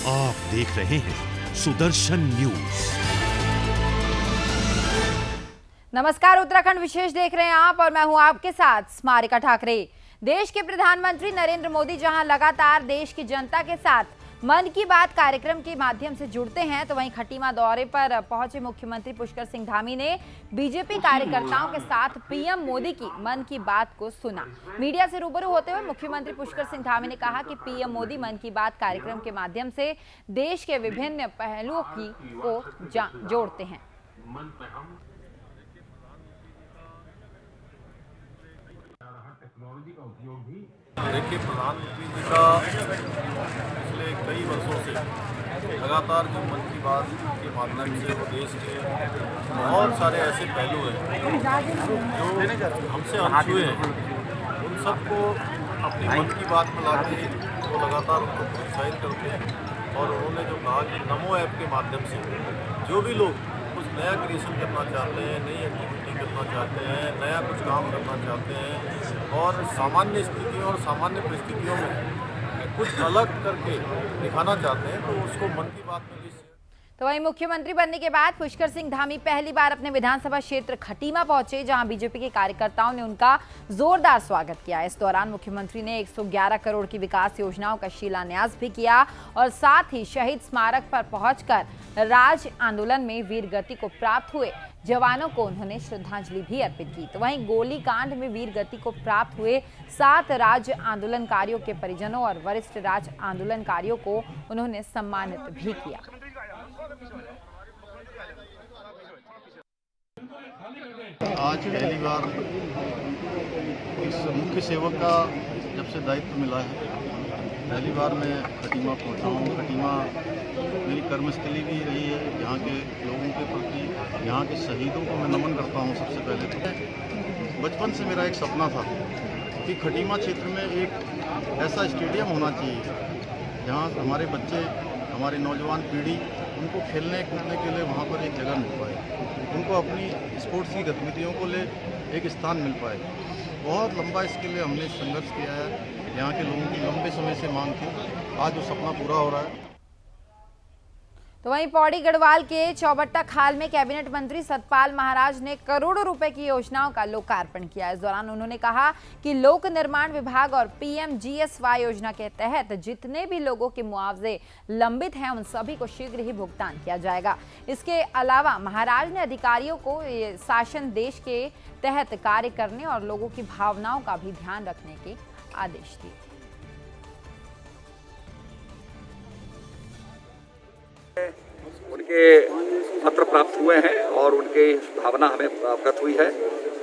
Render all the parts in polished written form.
आप देख रहे हैं सुदर्शन न्यूज। नमस्कार, उत्तराखंड विशेष देख रहे हैं आप और मैं हूं आपके साथ स्मारिका ठाकरे। देश के प्रधानमंत्री नरेंद्र मोदी जहां लगातार देश की जनता के साथ मन की बात कार्यक्रम के माध्यम से जुड़ते हैं, तो वहीं खटीमा दौरे पर पहुंचे मुख्यमंत्री पुष्कर सिंह धामी ने बीजेपी कार्यकर्ताओं के साथ पीएम मोदी की मन की बात को सुना। मीडिया से रूबरू होते हुए मुख्यमंत्री पुष्कर सिंह धामी ने कहा कि पीएम मोदी मन की बात कार्यक्रम के माध्यम से देश के विभिन्न पहलुओं को जोड़ते हैं। देखिए, प्रधानमंत्री जी का पिछले कई वर्षों से लगातार जो मन की बात के माध्यम से वो देश के बहुत सारे ऐसे पहलू हैं जो हमसे अनछुए हैं, उन सबको अपनी मन की बात में लाते वो लगातार उनको प्रोत्साहित करते हैं। और उन्होंने जो कहा कि नमो ऐप के माध्यम से जो भी लोग कुछ नया क्रिएशन करना चाहते हैं, नई एक्टिविटी करना चाहते हैं, नया कुछ काम करना चाहते हैं और सामान्य स्थितियों और सामान्य परिस्थितियों में कुछ अलग करके दिखाना चाहते हैं, तो उसको मन की बात में भी। तो वहीं मुख्यमंत्री बनने के बाद पुष्कर सिंह धामी पहली बार अपने विधानसभा क्षेत्र खटीमा पहुंचे, जहां बीजेपी के कार्यकर्ताओं ने उनका जोरदार स्वागत किया। इस दौरान मुख्यमंत्री ने 111 करोड़ की विकास योजनाओं का शिलान्यास भी किया और साथ ही शहीद स्मारक पर पहुंचकर राज आंदोलन में वीर गति को प्राप्त हुए जवानों को उन्होंने श्रद्धांजलि भी अर्पित की। तो वहीं गोली कांड में वीर गति को प्राप्त हुए 7 राज्य आंदोलनकारियों के परिजनों और वरिष्ठ राज्य आंदोलनकारियों को उन्होंने सम्मानित भी किया। आज पहली बार इस मुख्य सेवक का जब से दायित्व मिला है, पहली बार मैं खटीमा पहुंचा हूँ। खटीमा मेरी कर्मस्थली भी रही है। यहाँ के लोगों के प्रति, यहाँ के शहीदों को मैं नमन करता हूँ। सबसे पहले तो बचपन से मेरा एक सपना था कि खटीमा क्षेत्र में एक ऐसा स्टेडियम होना चाहिए जहाँ हमारे बच्चे, हमारी नौजवान पीढ़ी, उनको खेलने कूदने के लिए वहाँ पर एक जगह मिल पाए, उनको अपनी स्पोर्ट्स की गतिविधियों को ले एक स्थान मिल पाए। बहुत लंबा इसके लिए हमने संघर्ष किया है। यहाँ के लोगों की लंबे समय से मांग थी, आज वो सपना पूरा हो रहा है। तो वहीं पौड़ी गढ़वाल के चौबट्टा खाल में कैबिनेट मंत्री सतपाल महाराज ने करोड़ों रुपए की योजनाओं का लोकार्पण किया। इस दौरान उन्होंने कहा कि लोक निर्माण विभाग और पीएमजीएसवाई योजना के तहत जितने भी लोगों के मुआवजे लंबित हैं, उन सभी को शीघ्र ही भुगतान किया जाएगा। इसके अलावा महाराज ने अधिकारियों को शासन देश के तहत कार्य करने और लोगों की भावनाओं का भी ध्यान रखने के आदेश दिए। उनके पत्र प्राप्त हुए हैं और उनकी भावना हमें अवगत हुई है।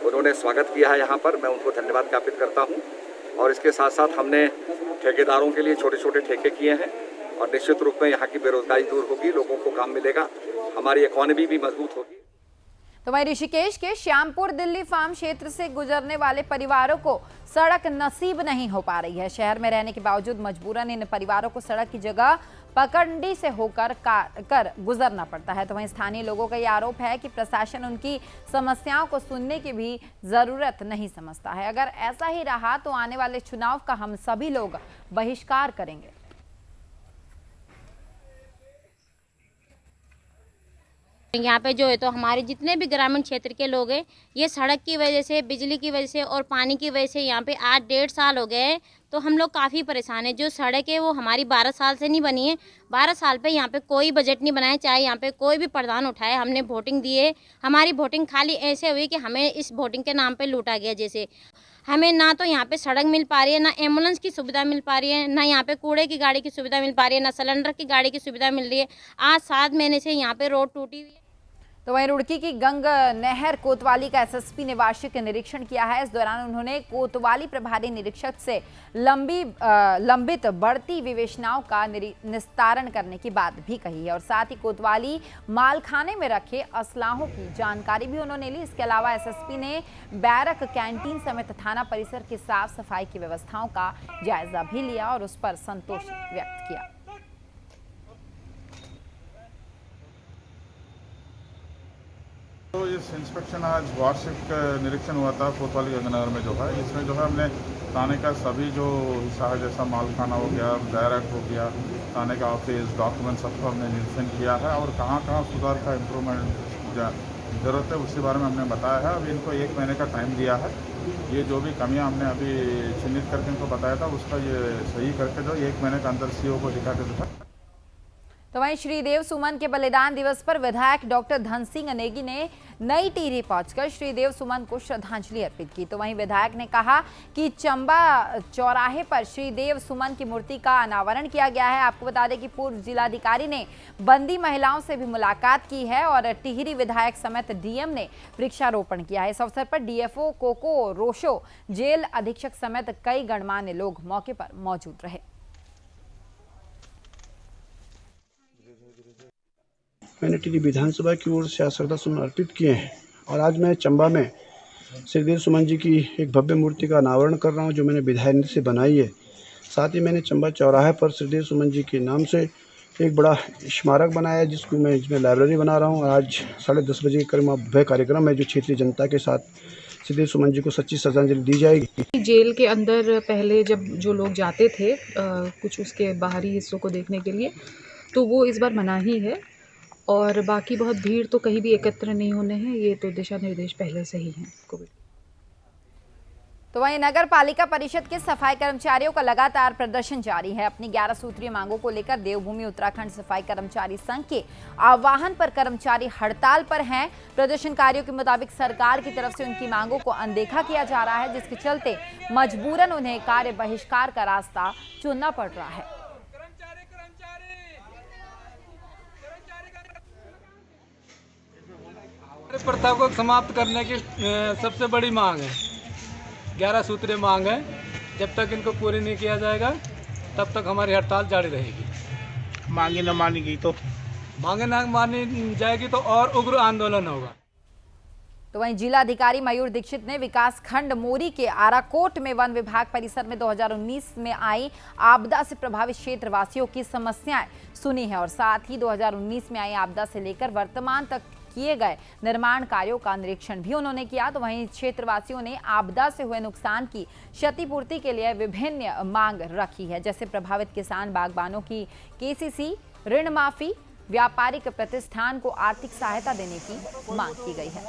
उन्होंने स्वागत किया है यहाँ पर, मैं उनको धन्यवाद ज्ञापित करता हूँ। और इसके साथ साथ हमने ठेकेदारों के लिए छोटे छोटे ठेके किए हैं और निश्चित रूप में यहाँ की बेरोजगारी दूर होगी, लोगों को काम मिलेगा, हमारी इकोनॉमी भी मजबूत होगी। तो वहीं ऋषिकेश के श्यामपुर दिल्ली फार्म क्षेत्र से गुजरने वाले परिवारों को सड़क नसीब नहीं हो पा रही है। शहर में रहने के बावजूद मजबूरन इन परिवारों को सड़क की जगह पगडंडी से होकर गुजरना पड़ता है। तो वहीं स्थानीय लोगों का ये आरोप है कि प्रशासन उनकी समस्याओं को सुनने की भी जरूरत नहीं समझता है। अगर ऐसा ही रहा तो आने वाले चुनाव का हम सभी लोग बहिष्कार करेंगे। यहाँ पे जो है तो हमारे जितने भी ग्रामीण क्षेत्र के लोग हैं, ये सड़क की वजह से, बिजली की वजह से और पानी की वजह से यहाँ पे आज 1.5 साल हो गए हैं, तो हम लोग काफ़ी परेशान हैं। जो सड़क है वो हमारी 12 साल से नहीं बनी है। 12 साल पे यहाँ पे कोई बजट नहीं बनाया, चाहे यहाँ पे कोई भी प्रधान उठाए। हमने वोटिंग दिए, हमारी वोटिंग खाली ऐसे हुई कि हमें इस वोटिंग के नाम पे लूटा गया। जैसे हमें ना तो यहाँ पे सड़क मिल पा रही है, ना एम्बुलेंस की सुविधा मिल पा रही है, ना यहाँ पे कूड़े की गाड़ी की सुविधा मिल पा रही है, ना सिलेंडर की गाड़ी की सुविधा मिल रही है। आज 7 महीने से यहाँ पे रोड टूटी हुई है। तो वहीं रुड़की की गंग नहर कोतवाली का एसएसपी ने वार्षिक निरीक्षण किया है। इस दौरान उन्होंने कोतवाली प्रभारी निरीक्षक से लंबित बढ़ती विवेचनाओं का निस्तारण करने की बात भी कही है और साथ ही कोतवाली मालखाने में रखे असलाहों की जानकारी भी उन्होंने ली। इसके अलावा एसएसपी ने बैरक, कैंटीन समेत थाना परिसर की साफ सफाई की व्यवस्थाओं का जायजा भी लिया और उस पर संतोष व्यक्त किया। तो इस इंस्पेक्शन आज वार्षिक निरीक्षण हुआ था कोतवाली गंगनगर में जो है, इसमें जो है हमने थाने का सभी जो हिस्सा है, जैसा मालखाना हो गया, डायरेक्ट हो गया, थाने का ऑफिस, डॉक्यूमेंट, सबको हमने निरीक्षण किया है और कहाँ कहाँ सुधार का इम्प्रूवमेंट ज़रूरत है उसके बारे में हमने बताया है। अभी इनको 1 महीने का टाइम दिया है। ये जो भी कमियां हमने अभी चिन्हित करके इनको बताया था उसका ये सही करके जो 1 महीने के अंदर सीओ को दिखा के था। तो वहीं श्रीदेव सुमन के बलिदान दिवस पर विधायक डॉक्टर धन सिंह नेगी ने नई टिहरी पहुंचकर श्रीदेव सुमन को श्रद्धांजलि अर्पित की। तो वहीं विधायक ने कहा कि चंबा चौराहे पर श्रीदेव सुमन की मूर्ति का अनावरण किया गया है। आपको बता दें कि पूर्व जिलाधिकारी ने बंदी महिलाओं से भी मुलाकात की है और टिहरी विधायक समेत डीएम ने वृक्षारोपण किया है। इस अवसर पर डीएफओ कोको रोशो, जेल अधीक्षक समेत कई गणमान्य लोग मौके पर मौजूद रहे। मैंने टिहरी विधानसभा की ओर से श्रद्धासुमन अर्पित किए हैं और आज मैं चंबा में श्रीदेव सुमन जी की एक भव्य मूर्ति का अनावरण कर रहा हूं जो मैंने विधायक से बनाई है। साथ ही मैंने चंबा चौराहे पर श्रीदेव सुमन जी के नाम से एक बड़ा स्मारक बनाया है जिसमें लाइब्रेरी बना रहा हूं। आज 10:30 बजे के करीब भव्य कार्यक्रम है जो क्षेत्रीय जनता के साथ श्रीदेव सुमन जी को सच्ची श्रद्धांजलि दी जाएगी। जेल के अंदर पहले जब जो लोग जाते थे कुछ उसके बाहरी हिस्सों को देखने के लिए, तो वो इस बार मनाही है और बाकी बहुत भीड़ तो कहीं भी एकत्र नहीं होने हैं। ये तो दिशा निर्देश पहले से ही हैं कोविड। तो वहीं नगर पालिका परिषद के सफाई कर्मचारियों का लगातार प्रदर्शन जारी है। अपनी 11 सूत्रीय मांगों को लेकर देवभूमि उत्तराखंड सफाई कर्मचारी संघ के आह्वान पर कर्मचारी हड़ताल पर हैं। प्रदर्शनकारियों के मुताबिक सरकार की तरफ से उनकी मांगों को अनदेखा किया जा रहा है, जिसके चलते मजबूरन उन्हें कार्य बहिष्कार का रास्ता चुनना पड़ रहा है। प्रथा को समाप्त करने की सबसे बड़ी मांग है। 11 सूत्रीय मांग है। जब तक इनको पूरी नहीं किया जाएगा तब तक हमारी हड़ताल जारी रहेगी। मांगे न मानी गई तो मांगे न मानी जाएगी तो और उग्र आंदोलन होगा। तो वहीं जिलाधिकारी मयूर दीक्षित ने विकास खंड मोरी के आराकोट में वन विभाग परिसर में 2019 में आई आपदा से प्रभावित क्षेत्र वासियों की समस्याएं सुनी है और साथ ही 2019 में आई आपदा से लेकर वर्तमान तक किए गए निर्माण कार्यों का निरीक्षण भी उन्होंने किया। तो वहीं क्षेत्रवासियों ने आपदा से हुए नुकसान की क्षतिपूर्ति के लिए विभिन्न मांग रखी है, जैसे प्रभावित किसान बागबानों की केसीसी ऋण माफी, व्यापारिक प्रतिष्ठान को आर्थिक सहायता देने की मांग की गई है।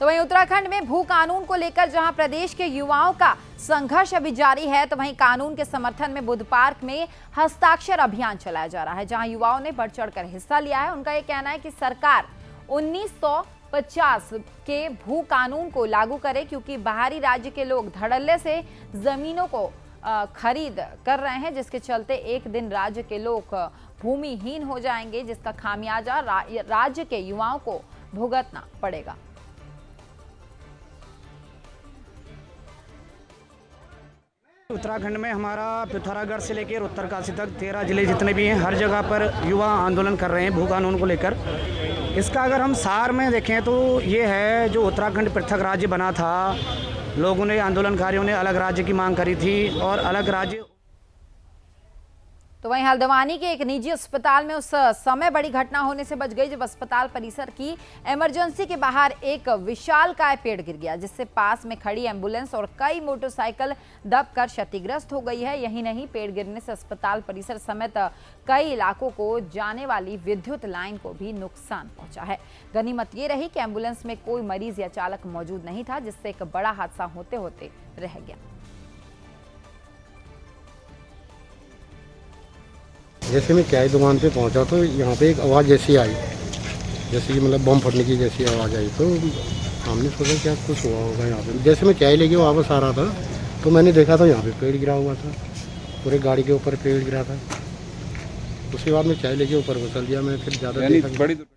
तो वहीं उत्तराखंड में भू कानून को लेकर जहां प्रदेश के युवाओं का संघर्ष अभी जारी है, तो वहीं कानून के समर्थन में बुद्ध पार्क में हस्ताक्षर अभियान चलाया जा रहा है, जहां युवाओं ने बढ़ चढ़कर हिस्सा लिया है। उनका यह कहना है कि सरकार 1950 के भू कानून को लागू करे, क्योंकि बाहरी राज्य के लोग धड़ल्ले से जमीनों को खरीद कर रहे हैं, जिसके चलते एक दिन राज्य के लोग भूमिहीन हो जाएंगे, जिसका खामियाजा राज्य के युवाओं को भुगतना पड़ेगा। उत्तराखंड में हमारा पिथौरागढ़ से लेकर उत्तरकाशी तक 13 जिले जितने भी हैं, हर जगह पर युवा आंदोलन कर रहे हैं भू कानून को लेकर। इसका अगर हम सार में देखें तो ये है, जो उत्तराखंड पृथक राज्य बना था, लोगों ने, आंदोलनकारियों ने अलग राज्य की मांग करी थी और अलग राज्य। तो वहीं हल्द्वानी के एक निजी अस्पताल में उस समय बड़ी घटना होने से बच गई जब अस्पताल परिसर की इमरजेंसी के बाहर एक विशालकाय पेड़ गिर गया, जिससे पास में खड़ी एम्बुलेंस और कई मोटरसाइकिल दबकर क्षतिग्रस्त हो गई है। यही नहीं, पेड़ गिरने से अस्पताल परिसर समेत कई इलाकों को जाने वाली विद्युत लाइन को भी नुकसान पहुंचा है। गनीमत ये रही कि एम्बुलेंस में कोई मरीज या चालक मौजूद नहीं था, जिससे एक बड़ा हादसा होते होते रह गया। जैसे मैं चाय दुकान पे पहुंचा तो यहाँ पे एक आवाज़ जैसी आई, जैसे कि मतलब बम फटने की जैसी आवाज़ आई, तो हमने सोचा क्या कुछ हुआ होगा यहाँ पे। जैसे मैं चाय लेके वापस आ रहा था तो मैंने देखा था यहाँ पे पेड़ गिरा हुआ था, पूरे गाड़ी के ऊपर पेड़ गिरा था। उसके बाद मैं चाय लेके ऊपर बसल दिया, मैं फिर ज़्यादा।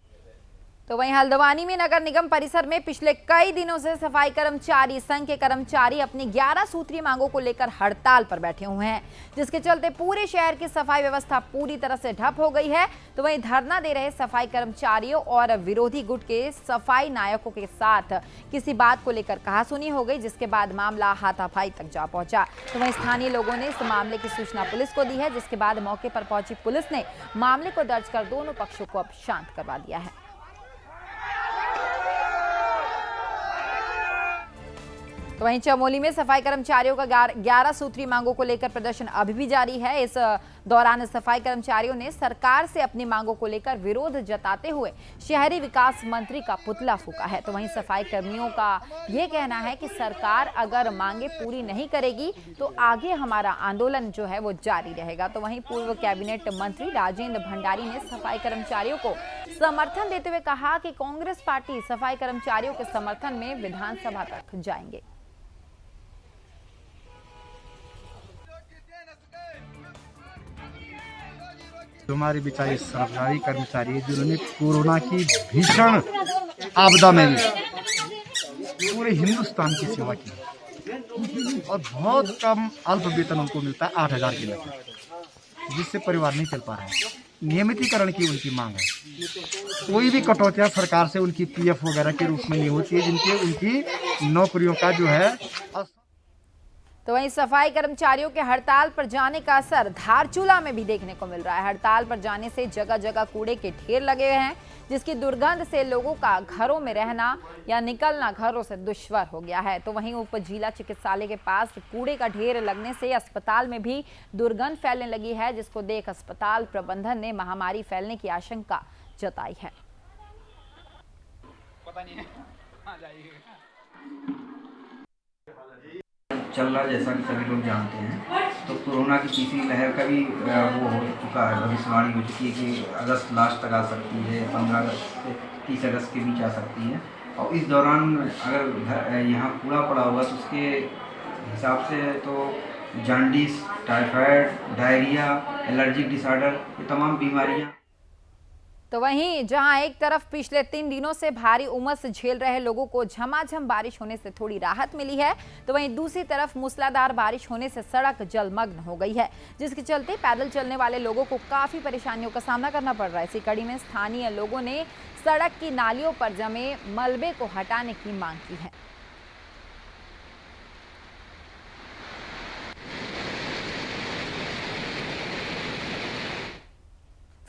तो वहीं हल्द्वानी में नगर निगम परिसर में पिछले कई दिनों से सफाई कर्मचारी संघ के कर्मचारी अपनी 11 सूत्रीय मांगों को लेकर हड़ताल पर बैठे हुए हैं, जिसके चलते पूरे शहर की सफाई व्यवस्था पूरी तरह से ठप हो गई है। तो वहीं धरना दे रहे सफाई कर्मचारियों और विरोधी गुट के सफाई नायकों के साथ किसी बात को लेकर कहासुनी हो गई, जिसके बाद मामला हाथापाई तक जा पहुंचा। तो वहीं स्थानीय लोगों ने इस मामले की सूचना पुलिस को दी है, जिसके बाद मौके पर पहुंची पुलिस ने मामले को दर्ज कर दोनों पक्षों को अब शांत करवा दिया है। तो वहीं चमोली में सफाई कर्मचारियों का 11 सूत्री मांगों को लेकर प्रदर्शन अभी भी जारी है। इस दौरान सफाई कर्मचारियों ने सरकार से अपनी मांगों को लेकर विरोध जताते हुए शहरी विकास मंत्री का पुतला फूंका है। तो वहीं सफाई कर्मियों का ये कहना है कि सरकार अगर मांगे पूरी नहीं करेगी तो आगे हमारा आंदोलन जो है वो जारी रहेगा। तो वहीं पूर्व कैबिनेट मंत्री राजेंद्र भंडारी ने सफाई कर्मचारियों को समर्थन देते हुए कहा कि कांग्रेस पार्टी सफाई कर्मचारियों के समर्थन में विधानसभा तक जाएंगे। हमारे बेचारे सरकारी कर्मचारी जिन्होंने कोरोना की भीषण आपदा में भी पूरे हिंदुस्तान की सेवा की और बहुत कम अल्प वेतन उनको मिलता है 8,000 के लगभग, जिससे परिवार नहीं चल पा रहा है। नियमितीकरण की उनकी मांग है। कोई भी कटौतियां सरकार से उनकी पीएफ वगैरह के रूप में नहीं होती है, जिनके उनकी नौकरियों का जो है। तो वहीं सफाई कर्मचारियों के हड़ताल पर जाने का असर धारचूला में भी देखने को मिल रहा है। हड़ताल पर जाने से जगह जगह कूड़े के ढेर लगे हुए हैं, जिसकी दुर्गंध से लोगों का घरों में रहना या निकलना घरों से दुश्वार हो गया है। तो वहीं उप जिला चिकित्सालय के पास कूड़े का ढेर लगने से अस्पताल में भी दुर्गंध फैलने लगी है, जिसको देख अस्पताल प्रबंधन ने महामारी फैलने की आशंका जताई है। चल रहा, जैसा कि सभी लोग जानते हैं, तो कोरोना की तीसरी लहर का भी वो हो चुका है, भविष्यवाणी हो चुकी है कि अगस्त लास्ट तक आ सकती है, 15 अगस्त से 30 अगस्त के बीच आ सकती है। और इस दौरान अगर यहाँ कूड़ा पड़ा होगा तो उसके हिसाब से तो jaundice, typhoid, diarrhoea, allergic disorder, ये तमाम बीमारियाँ। तो वहीं जहां एक तरफ पिछले 3 दिनों से भारी उमस झेल रहे लोगों को झमाझम बारिश होने से थोड़ी राहत मिली है, तो वहीं दूसरी तरफ मूसलाधार बारिश होने से सड़क जलमग्न हो गई है, जिसके चलते पैदल चलने वाले लोगों को काफी परेशानियों का सामना करना पड़ रहा है। इसी कड़ी में स्थानीय लोगों ने सड़क की नालियों पर जमे मलबे को हटाने की मांग की है।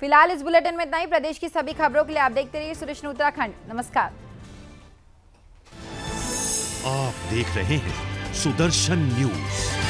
फिलहाल इस बुलेटिन में इतना ही। प्रदेश की सभी खबरों के लिए आप देखते रहिए सुदर्शन उत्तराखंड। नमस्कार। आप देख रहे हैं सुदर्शन न्यूज।